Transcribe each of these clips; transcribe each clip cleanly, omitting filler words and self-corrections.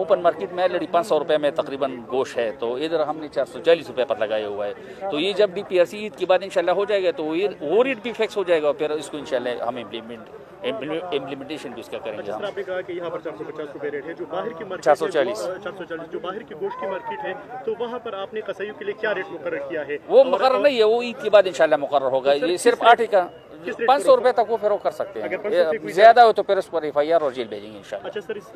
Open market में already 500 रुपये में तकरीबन गोश्त है, तो इधर हमने 440 रुपये पर लगाया हुआ है। तो ये जब DPRC ईद के बाद इंशाल्लाह हो जाएगा तो ये वो रेट भी फिक्स हो जाएगा, फिर इसको इंशाल्लाह हम इम्प्लीमेंटेशन भी इसका करेंगे। हम आपने कहा कि यहाँ पर 450 रुपये रेट है, जो बाहर की मार्केट 440 जो बाहर की गोश्त की मार्केट है, तो वहाँ पर आपने कसाईयों के लिए क्या रेट मुकर्रर किया है? वो मुकर्रर नहीं है, वो ईद के बाद इंशाल्लाह मुकर्रर होगा। ये सिर्फ आटे का 500 रुपये तक वो फिर कर सकते हैं, ज्यादा हो तो फिर उस पर FIR और जेल भेजेंगे इंशाल्लाह। अच्छा सर, इस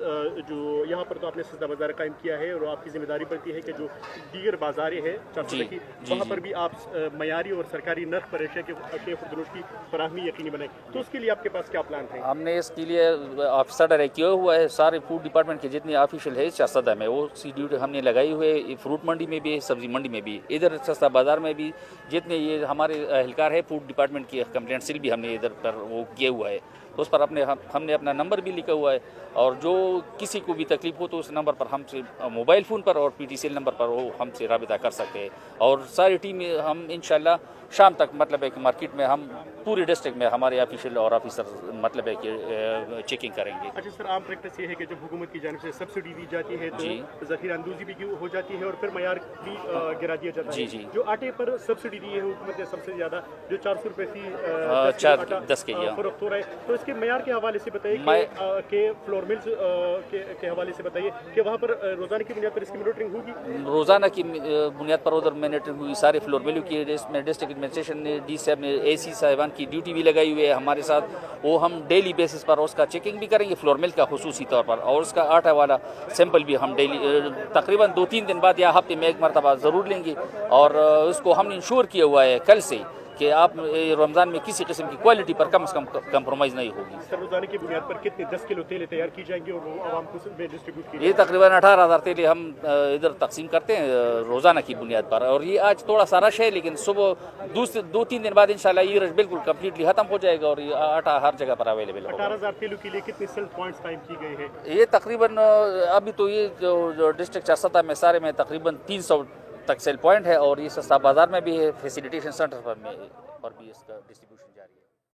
जो यहाँ पर तो आपने सस्ता बाजार कायम किया है और आपकी जिम्मेदारी बनती है कि जो दीगर बाजारें हैं की वहाँ पर भी आप मयारी और सरकारी नर्ख पर एशिया के खुर्दनोश की फराहमी यकीनी बनाए, तो उसके लिए आपके पास क्या प्लान है? हमने इसके लिए ऑफिसर डायरेक्ट किया हुआ है, सारे फूड डिपार्टमेंट के जितने ऑफिशियल है सस्ता में वो ड्यूटी हमने लगाई हुई है, फ्रूट मंडी में भी, सब्जी मंडी में भी, इधर सस्ता बाजार में भी जितने ये हमारे एहलकार है फूड डिपार्टमेंट की कंप्लेंट सील भी हमने इधर पर वो किया हुआ है, तो उस पर हमने अपना नंबर भी लिखा हुआ है, और जो किसी को भी तकलीफ हो तो उस नंबर पर हमसे मोबाइल फ़ोन पर और PTCL नंबर पर वो हमसे राबिता कर सकते हैं। और सारी टीम हम इंशाल्लाह शाम तक मतलब है कि मार्केट में हम पूरे डिस्ट्रिक्ट में हमारे ऑफिशियल और ऑफिसर मतलब है कि चेकिंग करेंगे। अच्छा सर, आम प्रैक्टिस ये है कि जब हुकूमत की जानिब से सब्सिडी दी जाती है तो ज़ख़ीरा अंदोज़ी भी हो जाती है और फिर मयार भी गिरा दिया जाता है। जो आटे पर सब्सिडी दी है हुकूमत ने सबसे ज़्यादा, जो 400 रुपये फी 10 के फरोख्त हो रहा है, तो इसके मयार के हवाले से बताइए कि फ्लोर मिल्स के हवाले से बताइए कि वहाँ पर रोज़ाना की बुनियाद पर इसकी मॉनिटरिंग होगी? रोज़ाना की बुनियाद पर उधर मॉनिटरिंग हुई, सारे फ्लोर मिलों की डिस्ट्रिक्ट एडमिनिस्ट्रेशन ने डी साहब ने AC साहिबान की ड्यूटी भी लगाई हुई है हमारे साथ, वो हम डेली बेसिस पर उसका चेकिंग भी करेंगे फ्लोर मिल का खुसूसी तौर पर, और उसका आटा वाला सैंपल भी हम डेली तकरीबन 2-3 दिन बाद या हफ्ते में एक मरतबा ज़रूर लेंगे, और उसको हमने इंश्योर किया हुआ है कल से कि आप रमज़ान में किसी किस्म की क्वालिटी पर कम से कम कंप्रोमाइज़ नहीं होगी। सर, रोज़ाना की बुनियाद पर कितने 10 किलो तेल तैयार की जाएंगी और वो आवाम को डिस्ट्रीब्यूट की? ये तकरीबन 18,000 तेल हम इधर तकसीम करते हैं रोज़ाना की बुनियाद पर, और ये आज थोड़ा सा रश है, लेकिन सुबह 2-3 दिन बाद इंशाल्लाह ये रश बिल्कुल कम्प्लीटली ख़त्म हो जाएगा और ये आटा हर जगह पर अवेलेबल होगा। 18,000 तेलों के लिए कितने सेल पॉइंट्स कायम की गई है? ये तकरीबन अभी तो ये जो डिस्ट्रिक्ट 4 में सारे में तकरीबन 300 तक सेल पॉइंट है, और ये सस्ता बाज़ार में भी है, फैसिलिटेशन सेंटर पर में और भी इसका डिस्ट्रीब्यूशन जारी है।